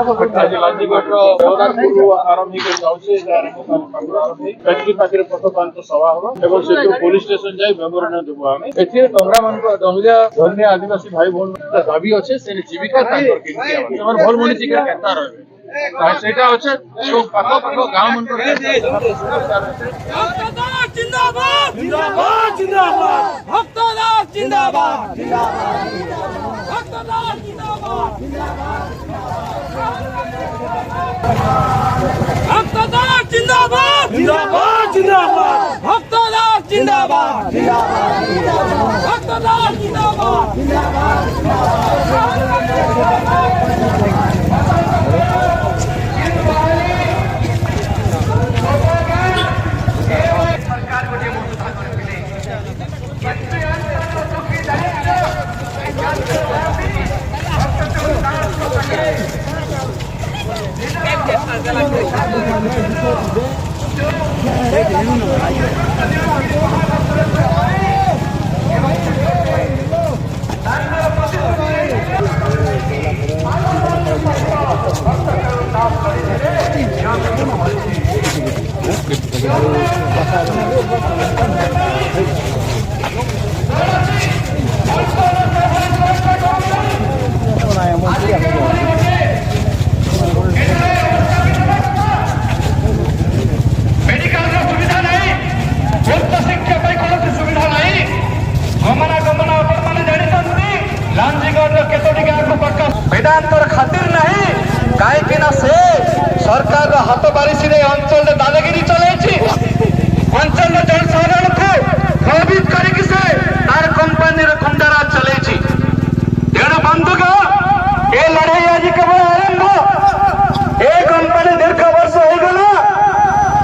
आज लांजीगढ़ आरंभ फैक्ट्री पाखे पथप्रांत सभा हम और से पुलिस स्टेशन जाए मेमोरांडम देबू आम एठी डंगरा मान डंगरिया धन्य आदिवासी भाई भौन दाबी अच्छे से जीविका भल मनी केता रहे सेटा अच्छे तो पाख पाख गाँव मन जिंदाबाद जिंदाबाद जिंदाबाद भक्तदास जिंदाबाद भक्तदास जिंदाबाद भक्तदास जिंदाबाद जिंदाबाद जिंदाबाद भक्तदास जिंदाबाद भक्तदास जिंदाबाद वेदांतर खातिर नहीं कहीं से सरकार हाथ बारिश अंचल दादागिरी चलती अंचल जनसाधारण को भयभीत करके से तार कंपनी गुंडाराज चलती तेणु बंधुक ये लड़ाई आज केवल आरंभ ए कंपनी दीर्घ वर्ष हो गला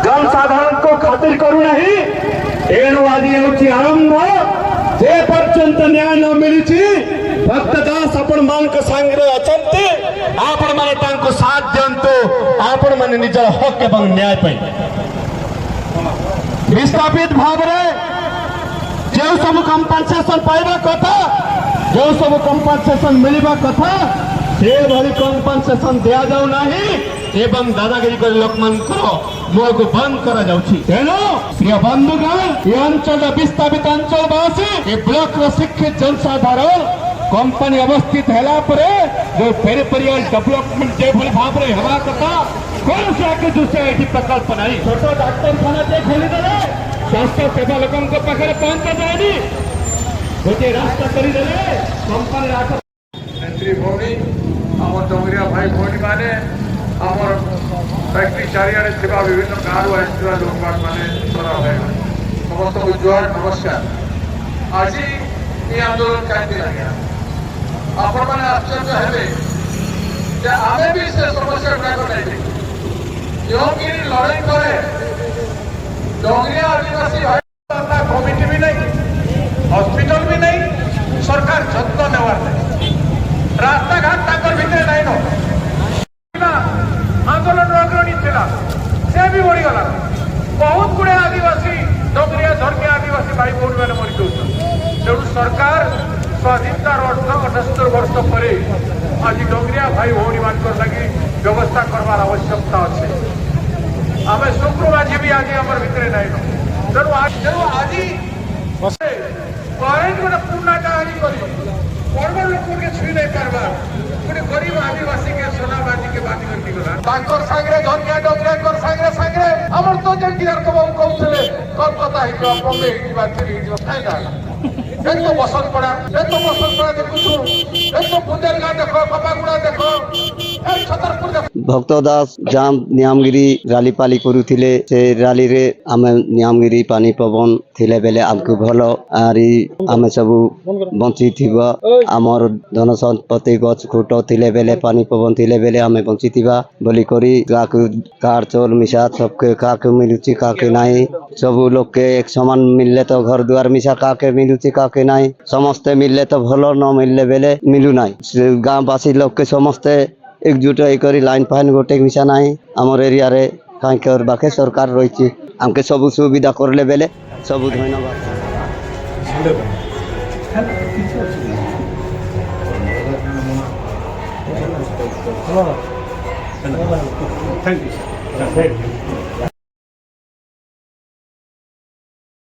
जनसाधारण को खातिर करूना तेणु आज हूँ आरंभ जे पर्यंत न्याय न मिली भक्तदास आपण मान सांगे अचंती आपण माने तांको साथ दियंतु आपण माने निज हक एवं न्याय पाई विस्थापित भाव रे जो सब कंपनसेशन पाइबा कथा जो सब कंपनसेशन मिलवा कथा से भली कंपनसेशन दिया जाऊ नाही एवं दादागिरी कर लोक मानकर मुह को बंद करा जाउछि तेणु प्रिय बंधुगण ये अंचल विस्थापित अंचलवासी ये ब्लॉक शिक्षित जनसाधारण कंपनी अवस्थित है जो पेरिफेरियल डेवलपमेंट जे भली भाव रे हवा कथा कौन से आके दूसरे एठी प्रकल्प नहीं छोट डाक्तरखाना जे खोली देले स्वास्थ्य सेवा लोकन को पाखरे पहुंचा जाएनी गोटे रास्ता करी देले कंपनी राख मंत्री भौणी आम डंगरिया भाई भौणी माने आम फैक्ट्री चारिआडे थिबा विभिन्न गाँव आसुवा लोक माने समस्त जुआर नमस्कार आज ये आंदोलन कहीं लगे आपण मैंने आश्चर्य है आम भी से समस्या गुड़ाक नहीं जो कि लड़ाई करे डंगरिया आदिवासी भाई कमिटी भी नहीं हॉस्पिटल भी नहीं सरकार जत्न नेवार नहीं रास्ता घाट तक भितर नहीं आंदोलन अग्रणी था से भी बढ़ीगला बहुत गुड़े आदिवासी डंगरिया धर्मिया आदिवासी भाई भौणी मैंने मरी जाऊँ तेणु सरकार स्वाधीनतार 78 वर्ष पर आज डंगरिया भाई भौणी मान लगी व्यवस्था करवार आवश्यकता अच्छे आम शुक्रवाजी भी आज आम भितर नहीं तेणु आज करेन्ट गोटे पुर्णाटा आज कर बड़ लोक के छुई नहीं पार्बा गोटे गरीब आदिवासी के सोनाबाजी के बात करती गला सांगे धनिया डंगरिया सांगे सांगे आमर तो जेल बाबू कहते कलकता फायदा तो बसंत पड़ा देखु बुंदेलखंड देख कपागुड़ा देख छतरपुर देख भक्तदास जाम नियामगिरी राली पाली करुथिले से राली रे आमे नियामगिरी पानी पवन थिले बेले आमको भलो आरी आमे सब बंची थिबा आमर धन संपत्ति गछ खोट थिले बेले पानी पवन थिले बेले आमे बंची थिबा बोली करी काकु कार चोल मिसा सबके काके मिलुची काके नाही सब लोग के एक समान मिलले तो घर द्वार मिसा काके मिलुची काके नाही समस्ते मिलले तो भलो न मिलले बेले मिलु नाही गाँववासी लोग के समस्ते एकजुट होकर लाइन फाइन गोटे मिसा नाही आमर एरिया रे कहीं कर बाके सरकार रही आमके सब सुविधा करले बेले सब धन्यवाद। Thank you sir.